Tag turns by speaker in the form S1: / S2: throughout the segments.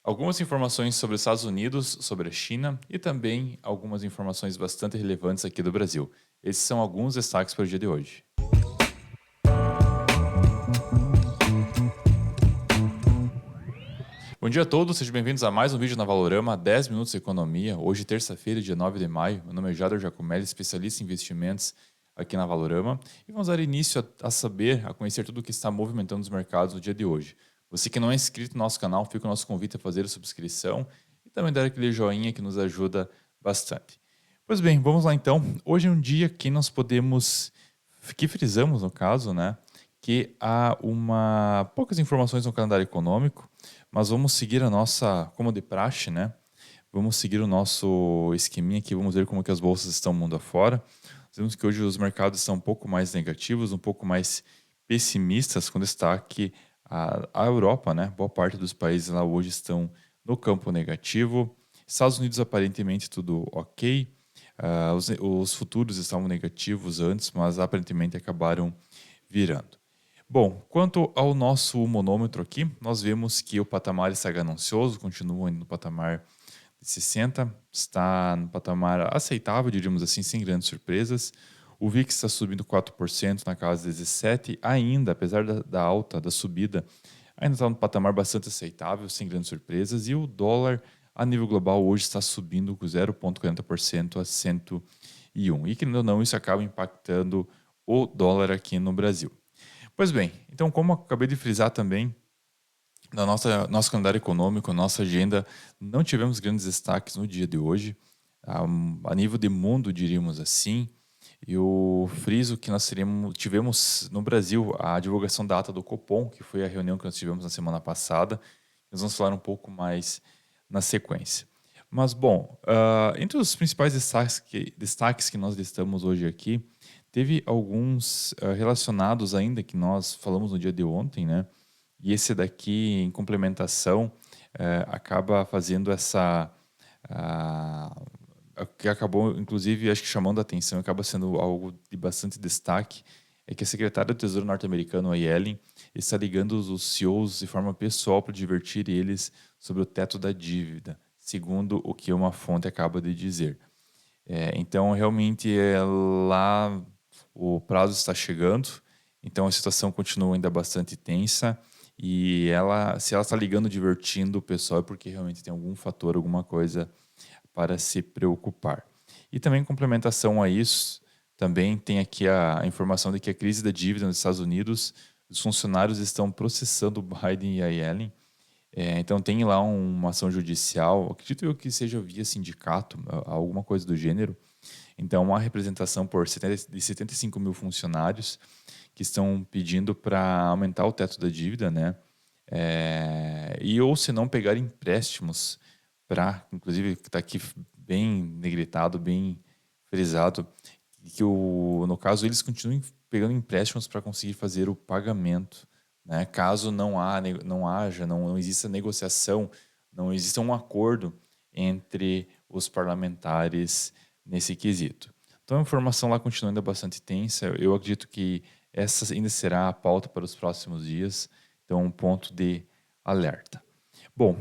S1: Algumas informações sobre os Estados Unidos, sobre a China e também algumas informações bastante relevantes aqui do Brasil. Esses são alguns destaques para o dia de hoje. Bom dia a todos, sejam bem-vindos a mais um vídeo na Valorama, 10 minutos de economia. Hoje, terça-feira, dia 9 de maio. Meu nome é Jader Giacomelli, especialista em investimentos aqui na Valorama. E vamos dar início a conhecer tudo o que está movimentando os mercados no dia de hoje. Você que não é inscrito no nosso canal, fica o nosso convite a fazer a subscrição e também dar aquele joinha que nos ajuda bastante. Pois bem, vamos lá então. Hoje é um dia que nós que frisamos no caso, né, que há poucas informações no calendário econômico, mas vamos seguir como de praxe, né? Vamos seguir o nosso esqueminha aqui, vamos ver como que as bolsas estão mundo afora. Vemos que hoje os mercados estão um pouco mais negativos, um pouco mais pessimistas, com destaque a Europa, né? Boa parte dos países lá hoje estão no campo negativo. Estados Unidos aparentemente tudo ok. Os futuros estavam negativos antes, mas aparentemente acabaram virando. Bom, quanto ao nosso monômetro aqui, nós vemos que o patamar está ganancioso, continua indo no patamar de 60, está no patamar aceitável, diríamos assim, sem grandes surpresas. O VIX está subindo 4% na casa de 17, ainda, apesar da alta, da subida, ainda está no patamar bastante aceitável, sem grandes surpresas. E o dólar, a nível global, hoje está subindo com 0,40% a 101. E, querendo ou não, isso acaba impactando o dólar aqui no Brasil. Pois bem, então como eu acabei de frisar também, na nosso calendário econômico, nossa agenda, não tivemos grandes destaques no dia de hoje, a nível de mundo, diríamos assim, e o friso que tivemos no Brasil, a divulgação da ata do Copom, que foi a reunião que nós tivemos na semana passada, nós vamos falar um pouco mais na sequência. Mas, bom, entre os principais destaques que nós listamos hoje aqui, teve alguns relacionados ainda que nós falamos no dia de ontem, né? E esse daqui, em complementação, acaba fazendo ah, que acabou, inclusive, acho que chamando a atenção, acaba sendo algo de bastante destaque, é que a secretária do Tesouro norte-americano, a Yellen, está ligando os CEOs de forma pessoal para divertir eles sobre o teto da dívida, segundo o que uma fonte acaba de dizer. Então, realmente, lá o prazo está chegando, então a situação continua ainda bastante tensa e se ela está ligando, divertindo o pessoal é porque realmente tem algum fator, alguma coisa para se preocupar. E também em complementação a isso, também tem aqui a informação de que a crise da dívida nos Estados Unidos, os funcionários estão processando o Biden e a Yellen. Então tem lá uma ação judicial, acredito eu que seja via sindicato, alguma coisa do gênero. Então uma representação de 75 mil funcionários que estão pedindo para aumentar o teto da dívida, né? E ou se não pegar empréstimos para, inclusive está aqui bem negritado, bem frisado, que no caso eles continuem pegando empréstimos para conseguir fazer o pagamento, né? Caso não exista negociação, não exista um acordo entre os parlamentares nesse quesito. Então a informação lá continua ainda bastante tensa. Eu acredito que essa ainda será a pauta para os próximos dias. Então um ponto de alerta. Bom,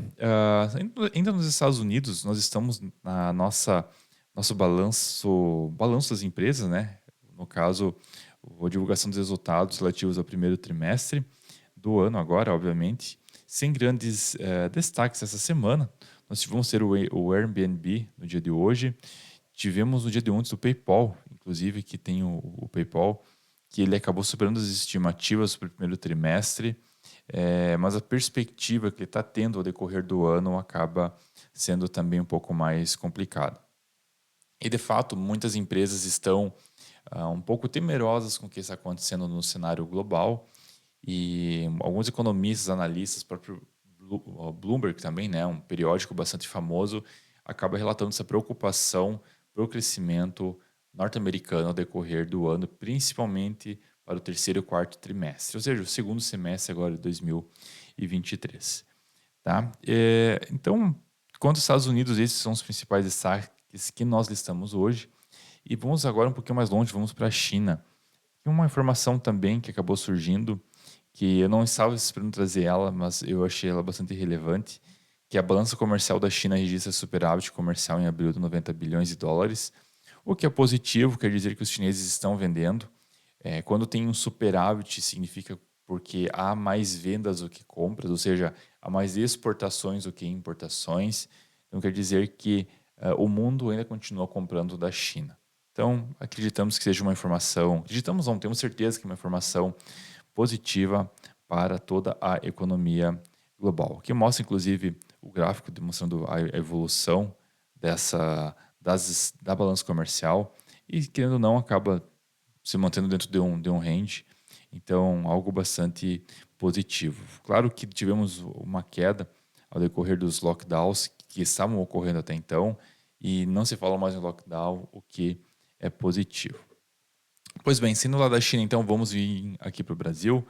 S1: ainda nos Estados Unidos, nós estamos na nosso balanço das empresas, né? No caso, a divulgação dos resultados relativos ao primeiro trimestre do ano agora, obviamente, sem grandes destaques essa semana. Nós vamos ter o Airbnb no dia de hoje, tivemos no dia de ontem o PayPal, inclusive, que tem o PayPal, que ele acabou superando as estimativas para o primeiro trimestre, mas a perspectiva que ele está tendo ao decorrer do ano acaba sendo também um pouco mais complicada. E, de fato, muitas empresas estão um pouco temerosas com o que está acontecendo no cenário global e alguns economistas, analistas, próprio Bloomberg também, né, um periódico bastante famoso, acaba relatando essa preocupação para o crescimento norte-americano ao decorrer do ano, principalmente para o terceiro e quarto trimestre, ou seja, o segundo semestre agora de 2023. Tá? Então, quanto aos Estados Unidos, esses são os principais destaques que nós listamos hoje. E vamos agora um pouquinho mais longe, vamos para a China. E uma informação também que acabou surgindo, que eu não estava esperando trazer ela, mas eu achei ela bastante relevante, que a balança comercial da China registra superávit comercial em abril de 90 bilhões de dólares, o que é positivo, quer dizer que os chineses estão vendendo. Quando tem um superávit, significa porque há mais vendas do que compras, ou seja, há mais exportações do que importações. Então, quer dizer que o mundo ainda continua comprando da China. Então, acreditamos que seja uma informação, acreditamos não, temos certeza que é uma informação positiva para toda a economia global, que mostra, inclusive, o gráfico demonstrando a evolução da balança comercial e, querendo ou não, acaba se mantendo dentro de um range. Então, algo bastante positivo. Claro que tivemos uma queda ao decorrer dos lockdowns que estavam ocorrendo até então e não se fala mais em lockdown, o que é positivo. Pois bem, sendo lá da China, então vamos vir aqui para o Brasil.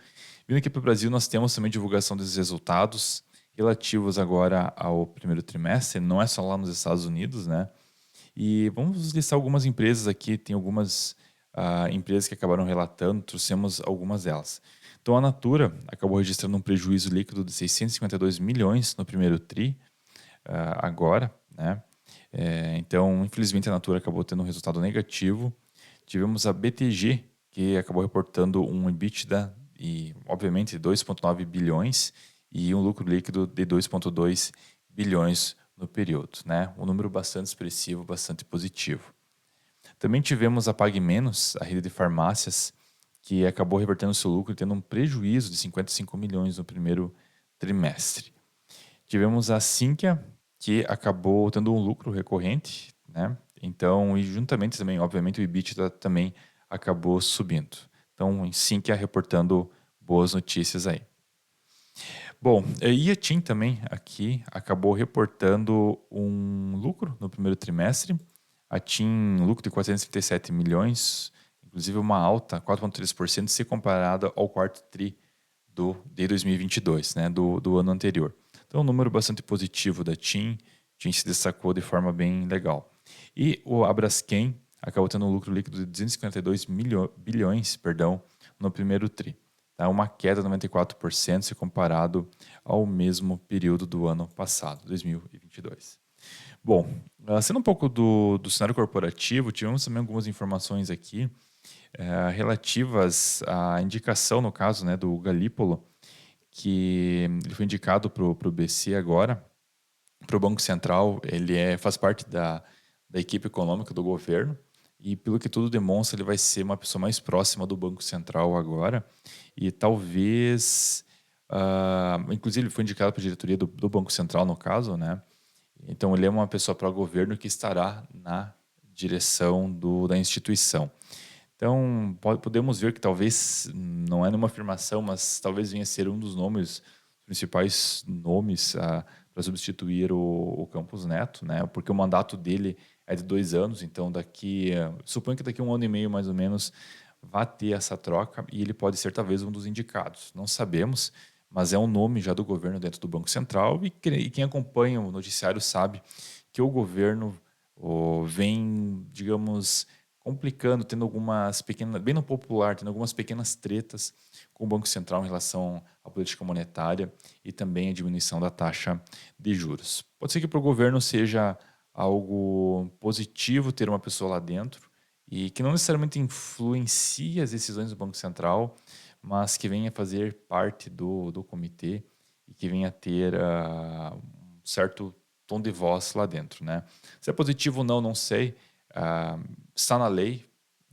S1: Vindo aqui para o Brasil, nós temos também divulgação dos resultados relativos agora ao primeiro trimestre, não é só lá nos Estados Unidos, né? E vamos listar algumas empresas aqui, tem algumas empresas que acabaram relatando, trouxemos algumas delas. Então a Natura acabou registrando um prejuízo líquido de 652 milhões no primeiro TRI, agora, né? Então, infelizmente, a Natura acabou tendo um resultado negativo. Tivemos a BTG, que acabou reportando um EBITDA e, obviamente, 2,9 bilhões e um lucro líquido de 2,2 bilhões no período, né? Um número bastante expressivo, bastante positivo. Também tivemos a Pague Menos, a rede de farmácias, que acabou revertendo seu lucro e tendo um prejuízo de 55 milhões no primeiro trimestre. Tivemos a Sinqia, que acabou tendo um lucro recorrente, né? Então, e juntamente também, obviamente, o EBITDA também acabou subindo. Então, Sinqia reportando boas notícias aí. Bom, e a TIM também aqui acabou reportando um lucro no primeiro trimestre. A TIM, lucro de 437 milhões, inclusive uma alta, 4,3%, se comparada ao quarto TRI de 2022, né, do ano anterior. Então, um número bastante positivo da TIM. TIM se destacou de forma bem legal. E a Braskem acabou tendo um lucro líquido de 252 bilhões, no primeiro TRI. Tá? Uma queda de 94% se comparado ao mesmo período do ano passado, 2022. Bom, sendo um pouco do cenário corporativo, tivemos também algumas informações aqui relativas à indicação, no caso, né, do Galípolo, que ele foi indicado para o BC agora, para o Banco Central. Ele faz parte da equipe econômica do governo e, pelo que tudo demonstra, ele vai ser uma pessoa mais próxima do Banco Central agora e talvez, inclusive, ele foi indicado para a diretoria do Banco Central, no caso, né? Então, ele é uma pessoa para o governo que estará na direção da instituição. Então, podemos ver que talvez, não é nenhuma afirmação, mas talvez venha a ser um dos principais nomes para substituir o Campos Neto, né? Porque o mandato dele é de 2 anos, então suponho que daqui a 1 ano e meio, mais ou menos, vai ter essa troca e ele pode ser talvez um dos indicados. Não sabemos, mas é um nome já do governo dentro do Banco Central e quem acompanha o noticiário sabe que o governo vem, digamos, complicando, tendo algumas pequenas, bem no popular, tendo algumas pequenas tretas com o Banco Central em relação à política monetária e também a diminuição da taxa de juros. Pode ser que para o governo seja algo positivo ter uma pessoa lá dentro e que não necessariamente influencie as decisões do Banco Central, mas que venha fazer parte do comitê e que venha ter um certo tom de voz lá dentro, né? Se é positivo ou não, não sei. Está na lei,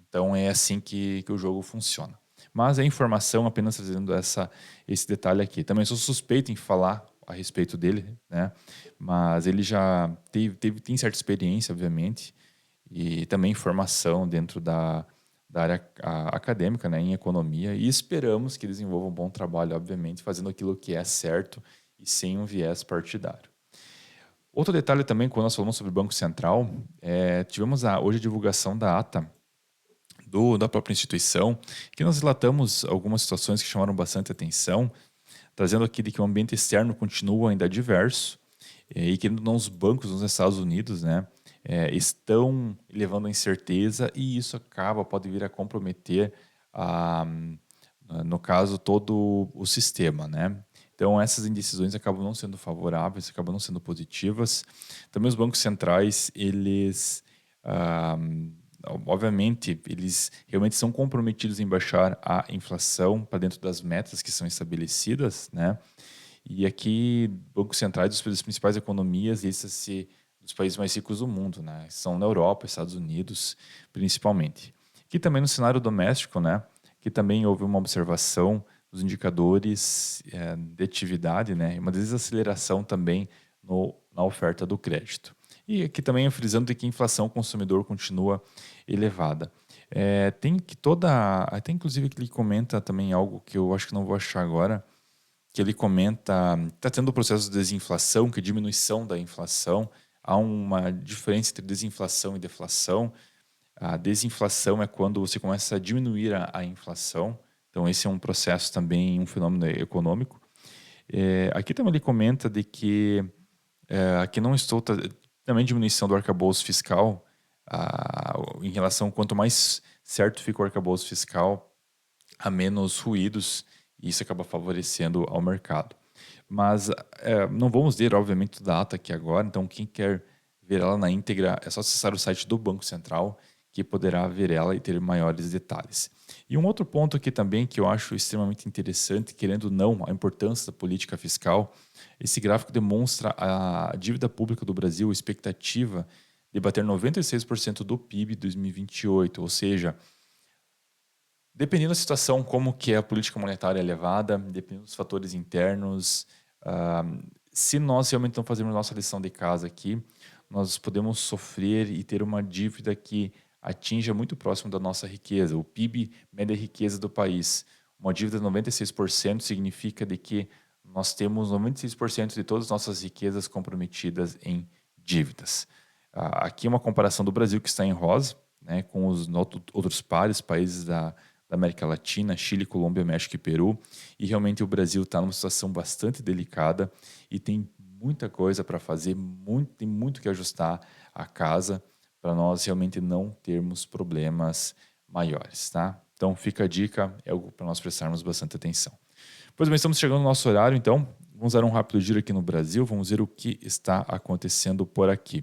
S1: então é assim que o jogo funciona. Mas é informação, apenas trazendo esse detalhe aqui. Também sou suspeito em falar a respeito dele, né? Mas ele já tem certa experiência, obviamente, e também formação dentro da área acadêmica, né, em economia, e esperamos que desenvolva um bom trabalho, obviamente, fazendo aquilo que é certo e sem um viés partidário. Outro detalhe também, quando nós falamos sobre o Banco Central, tivemos hoje a divulgação da ata da própria instituição, que nós relatamos algumas situações que chamaram bastante atenção, trazendo aqui de que o ambiente externo continua ainda diverso e que os bancos nos Estados Unidos, né, estão levando a incerteza e isso pode vir a comprometer, no caso, todo o sistema, né? Então, essas indecisões acabam não sendo favoráveis, acabam não sendo positivas. Também os bancos centrais, eles, ah, obviamente, eles realmente são comprometidos em baixar a inflação para dentro das metas que são estabelecidas, né? E aqui, bancos centrais das principais economias, esses dos países mais ricos do mundo, né? São na Europa, Estados Unidos, principalmente. Aqui também no cenário doméstico, né? Que também houve uma observação dos indicadores de atividade, né? E uma desaceleração também na oferta do crédito. E aqui também frisando de que a inflação consumidor continua elevada. Tem que toda. Até inclusive que ele comenta também algo que eu acho que não vou achar agora, que ele comenta, está tendo o processo de desinflação, que é diminuição da inflação. Há uma diferença entre desinflação e deflação. A desinflação é quando você começa a diminuir a inflação. Então, esse é um processo também, um fenômeno econômico. Aqui também ele comenta de que aqui não estou... Também diminuição do arcabouço fiscal, em relação, quanto mais certo fica o arcabouço fiscal, a menos ruídos, e isso acaba favorecendo ao mercado. Mas não vamos ler, obviamente, toda a ata aqui agora, então quem quer ver ela na íntegra é só acessar o site do Banco Central, que poderá ver ela e ter maiores detalhes. E um outro ponto aqui também que eu acho extremamente interessante, querendo ou não, a importância da política fiscal, esse gráfico demonstra a dívida pública do Brasil, a expectativa de bater 96% do PIB em 2028, ou seja, dependendo da situação, como que a política monetária é elevada, dependendo dos fatores internos, ah, se nós realmente não fazermos nossa lição de casa aqui, nós podemos sofrer e ter uma dívida que atinja muito próximo da nossa riqueza. O PIB mede a riqueza do país. Uma dívida de 96% significa de que nós temos 96% de todas as nossas riquezas comprometidas em dívidas. Aqui é uma comparação do Brasil, que está em rosa, né, com os outros pares, países da América Latina, Chile, Colômbia, México e Peru. E realmente o Brasil está numa situação bastante delicada e tem muita coisa para fazer, tem muito que ajustar a casa para nós realmente não termos problemas maiores, tá? Então fica a dica, é algo para nós prestarmos bastante atenção. Pois bem, estamos chegando no nosso horário, então vamos dar um rápido giro aqui no Brasil, vamos ver o que está acontecendo por aqui.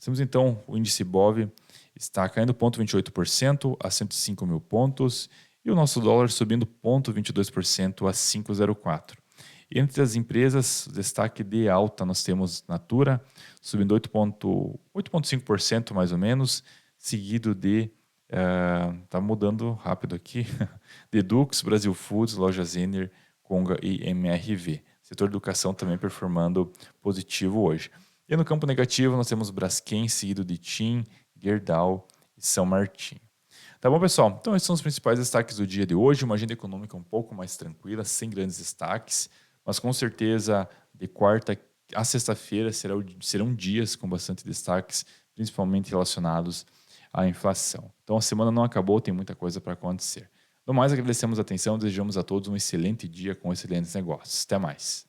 S1: Temos então o índice BOV está caindo 0,28% a 105 mil pontos e o nosso dólar subindo 0,22% a 5,04. Entre as empresas, destaque de alta nós temos Natura subindo 8,5% mais ou menos, seguido de tá mudando rápido aqui, de Dux, Brasil Foods, Loja Zener, Conga e MRV. Setor de educação também performando positivo hoje. E no campo negativo nós temos Braskem, seguido de TIM, Gerdau e São Martinho. Tá bom, pessoal? Então esses são os principais destaques do dia de hoje. Uma agenda econômica um pouco mais tranquila, sem grandes destaques, mas com certeza de quarta a sexta-feira serão dias com bastante destaques, principalmente relacionados à inflação. Então a semana não acabou, tem muita coisa para acontecer. No mais, agradecemos a atenção, desejamos a todos um excelente dia com excelentes negócios. Até mais.